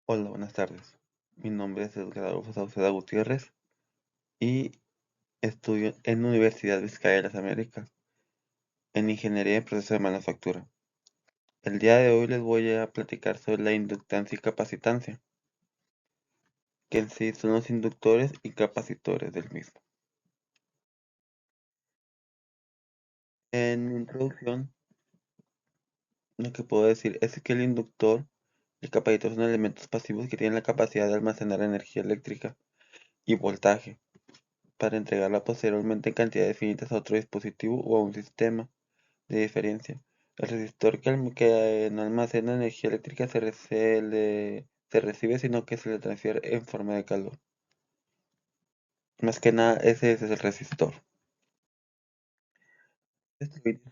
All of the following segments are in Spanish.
Hola, buenas tardes. Mi nombre es Edgar Adolfo Sauceda Gutiérrez y estudio en la Universidad Vizcaya de las Américas en Ingeniería en Proceso de Manufactura. El día de hoy les voy a platicar sobre la inductancia y capacitancia, que en sí son los inductores y capacitores del mismo. En introducción, lo que puedo decir es que el inductor y el capacitor son elementos pasivos que tienen la capacidad de almacenar energía eléctrica y voltaje para entregarla posteriormente en cantidades finitas a otro dispositivo o a un sistema. De diferencia, el resistor que no almacena energía eléctrica se recibe, sino que se le transfiere en forma de calor. Más que nada, ese es el resistor. Este video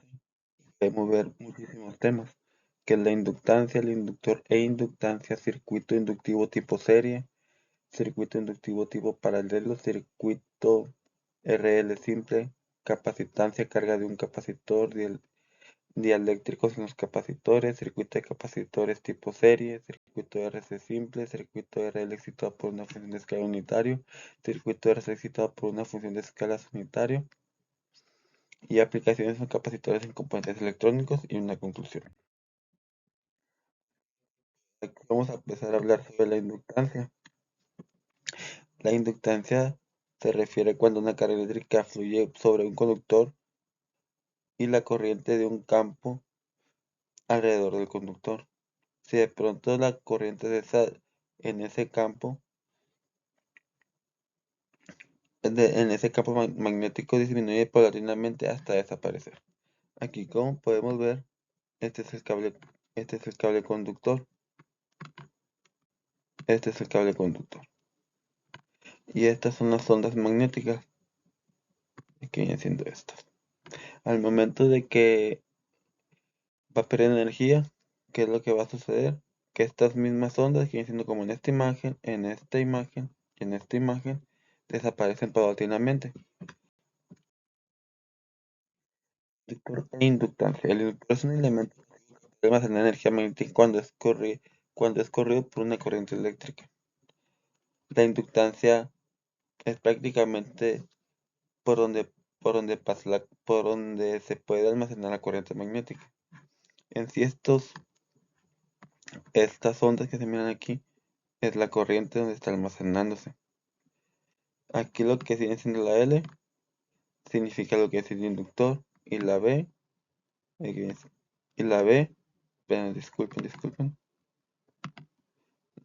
podemos ver muchísimos temas, que es la inductancia, el inductor e inductancia, circuito inductivo tipo serie, circuito inductivo tipo paralelo, circuito RL simple, capacitancia, carga de un capacitor, dieléctricos en los capacitores, circuito de capacitores tipo serie, circuito RC simple, circuito RL excitado por una función de escala unitario, circuito RC excitado por una función de escala unitario, y aplicaciones en capacitores en componentes electrónicos y una conclusión. Aquí vamos a empezar a hablar sobre la inductancia. La inductancia se refiere cuando una carga eléctrica fluye sobre un conductor y la corriente de un campo alrededor del conductor. Si de pronto la corriente en ese campo en ese campo magnético disminuye paulatinamente hasta desaparecer. Aquí, como podemos ver, este es el cable, este es el cable conductor, este es el cable conductor. Y estas son las ondas magnéticas que vienen siendo estas. Al momento de que va a perder energía, ¿qué es lo que va a suceder? Que estas mismas ondas que vienen siendo como en esta imagen, en esta imagen y en esta imagen, desaparecen paulatinamente. Inductor e inductancia. El inductor es un elemento que almacena energía magnética cuando es corrido por una corriente eléctrica. La inductancia es prácticamente por donde, por donde se puede almacenar la corriente magnética. En sí estas ondas que se miran aquí es la corriente donde está almacenándose. Aquí lo que viene siendo la L significa lo que es el inductor y la B, y la B, disculpen,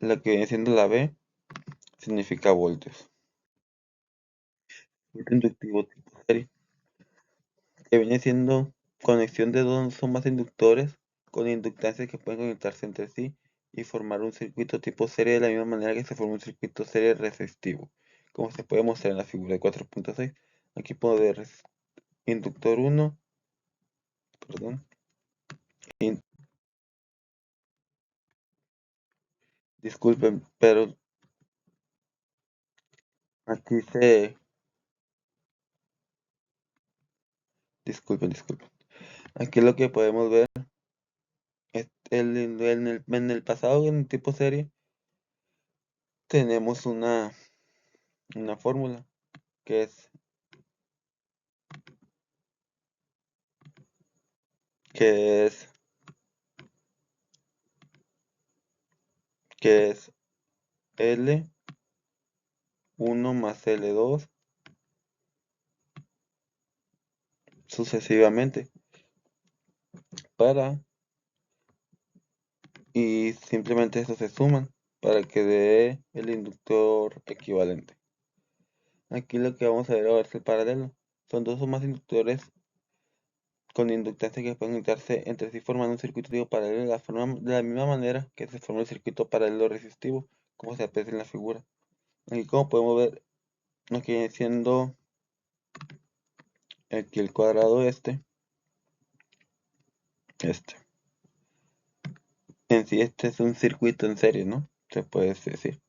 lo que viene siendo la B significa voltios. Circuito inductivo tipo serie, que viene siendo conexión de dos o más inductores con inductancias que pueden conectarse entre sí y formar un circuito tipo serie de la misma manera que se forma un circuito serie resistivo, como se puede mostrar en la figura de 4.6. Aquí puedo ver inductor 1, perdón, disculpen, pero aquí disculpen. Aquí lo que podemos ver es en el pasado, en el tipo serie, tenemos una fórmula que es que es que es L1 más L2 sucesivamente para y simplemente estos se suman para que dé el inductor equivalente. Aquí lo que vamos a ver ahora es el paralelo. Son dos o más inductores con inductancia que pueden conectarse entre sí formando un circuito paralelo de la misma manera que se forma el circuito paralelo resistivo, como se aprecia en la figura. Aquí como podemos ver, aquí viene siendo aquí el cuadrado este. En sí este es un circuito en serie, ¿no? Se puede decir.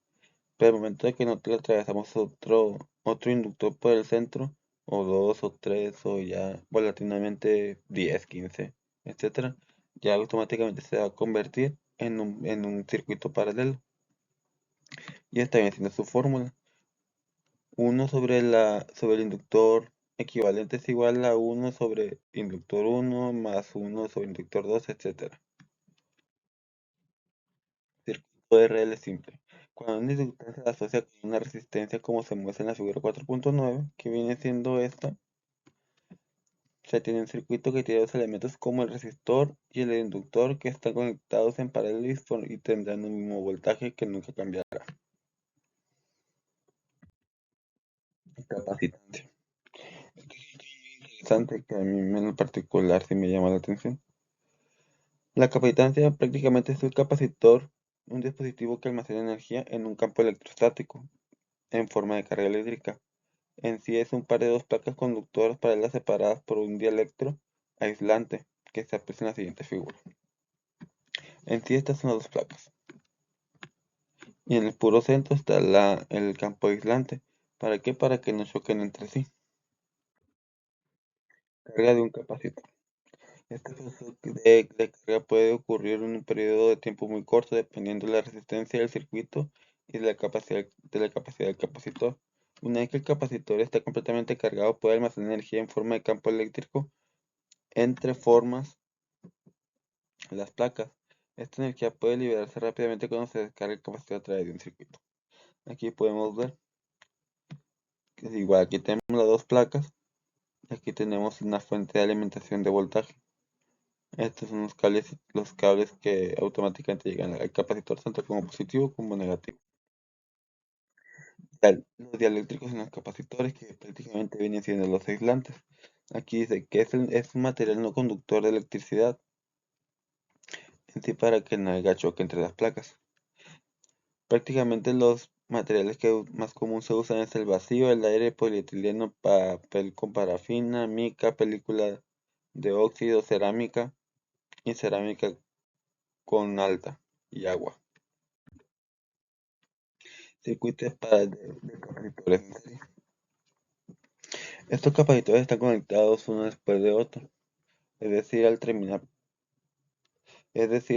Pero al momento de que nosotros atravesamos otro inductor por el centro, o dos o tres, o ya volatilmente 10, 15, etcétera, ya automáticamente se va a convertir en un circuito paralelo. Y esta viene siendo su fórmula. 1 sobre el inductor equivalente es igual a 1 sobre inductor 1 más 1 sobre inductor 2, etc. Circuito RL simple. Cuando una inductancia se asocia con una resistencia como se muestra en la figura 4.9, que viene siendo esta, se tiene un circuito que tiene dos elementos como el resistor y el inductor que están conectados en paralelo y tendrán un mismo voltaje que nunca cambiará. Capacitancia. Este es un tema muy interesante que a mí en lo particular sí me llama la atención. La capacitancia prácticamente es un capacitor, un dispositivo que almacena energía en un campo electrostático en forma de carga eléctrica. En sí es un par de dos placas conductoras paralelas separadas por un dielectro aislante que se aprecia en la siguiente figura. En sí estas son las dos placas. Y en el puro centro está el campo aislante. ¿Para qué? Para que no choquen entre sí. Carga de un capacitor. Este proceso de carga puede ocurrir en un periodo de tiempo muy corto dependiendo de la resistencia del circuito y de la capacidad del capacitor. Una vez que el capacitor está completamente cargado, puede almacenar energía en forma de campo eléctrico entre formas las placas. Esta energía puede liberarse rápidamente cuando se descarga el capacitor a través de un circuito. Aquí podemos ver que es igual, aquí tenemos las dos placas. Aquí tenemos una fuente de alimentación de voltaje. Estos son los cables que automáticamente llegan al capacitor tanto como positivo como negativo. Los dieléctricos en los capacitores que prácticamente vienen siendo los aislantes. Aquí dice que es un material no conductor de electricidad en sí para que no haya choque entre las placas. Prácticamente los materiales que más común se usan es el vacío, el aire, polietileno, papel con parafina, mica, película de óxido, cerámica y cerámica con alta y agua. Circuitos de capacitores en serie. Estos capacitores están conectados uno después de otro, es decir,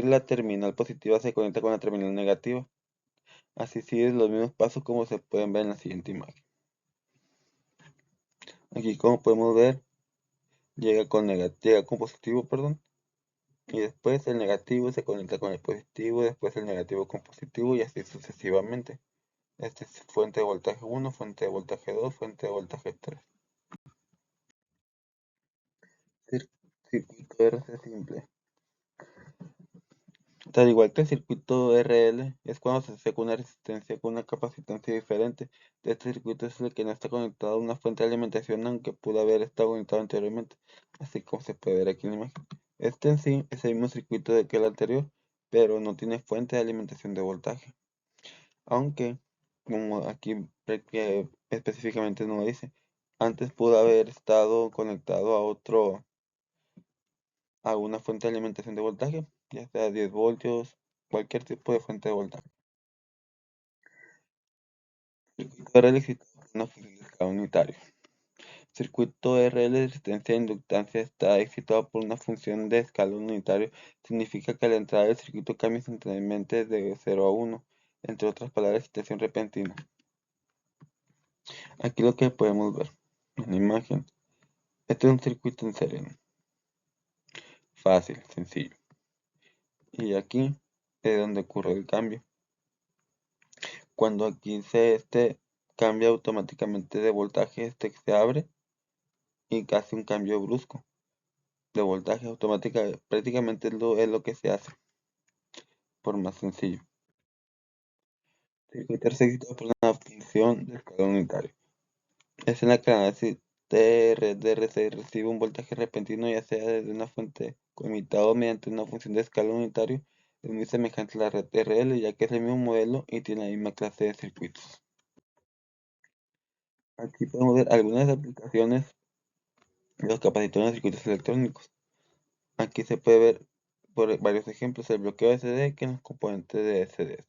la terminal positiva se conecta con la terminal negativa. Así siguen los mismos pasos como se pueden ver en la siguiente imagen. Aquí como podemos ver, llega con positivo, perdón, y después el negativo se conecta con el positivo, después el negativo con positivo y así sucesivamente. Este es fuente de voltaje 1, fuente de voltaje 2, fuente de voltaje 3. Circuito RC simple. Al igual que el circuito RL, es cuando se asocia una resistencia con una capacitancia diferente. Este circuito es el que no está conectado a una fuente de alimentación, aunque pudo haber estado conectado anteriormente, así como se puede ver aquí en la imagen. Este en sí es el mismo circuito que el anterior, pero no tiene fuente de alimentación de voltaje. Aunque, como aquí específicamente no lo dice, antes pudo haber estado conectado a una fuente de alimentación de voltaje, ya sea 10 voltios, cualquier tipo de fuente de voltaje. Circuito RL excitado por una función de escala unitario. Circuito RL de resistencia e inductancia está excitado por una función de escala unitario. Significa que la entrada del circuito cambia instantáneamente de 0 a 1. Entre otras palabras, excitación repentina. Aquí lo que podemos ver en la imagen. Este es un circuito en serie. Fácil, sencillo. Y aquí es donde ocurre el cambio. Cuando aquí cambia automáticamente de voltaje, se abre y hace un cambio brusco de voltaje automática. Prácticamente es lo que se hace, por más sencillo. Circuito excitado por una función de escala unitaria. Es en la que la DRC recibe un voltaje repentino, ya sea desde una fuente comitado mediante una función de escala unitaria. Es muy semejante a la red RL, ya que es el mismo modelo y tiene la misma clase de circuitos. Aquí podemos ver algunas aplicaciones de los capacitores de circuitos electrónicos. Aquí se puede ver por varios ejemplos el bloqueo de CD que en los componentes de CD.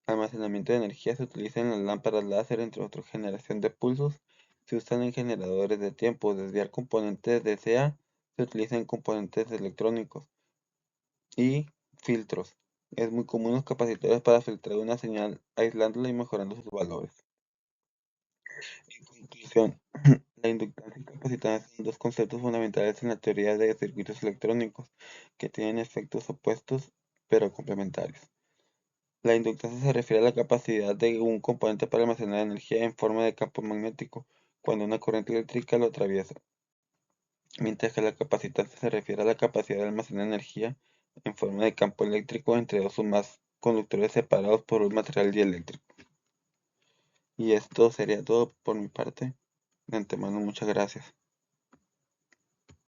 Almacenamiento de energía se utiliza en las lámparas láser, entre otras generación de pulsos. Se usan en generadores de tiempo. Desviar componentes de DCA se utiliza en componentes electrónicos y filtros. Es muy común los capacitores para filtrar una señal, aislándola y mejorando sus valores. En conclusión, la inductancia y capacitancia son dos conceptos fundamentales en la teoría de circuitos electrónicos que tienen efectos opuestos pero complementarios. La inductancia se refiere a la capacidad de un componente para almacenar energía en forma de campo magnético cuando una corriente eléctrica lo atraviesa, mientras que la capacitancia se refiere a la capacidad de almacenar energía en forma de campo eléctrico entre dos o más conductores separados por un material dieléctrico. Y esto sería todo por mi parte. De antemano, muchas gracias.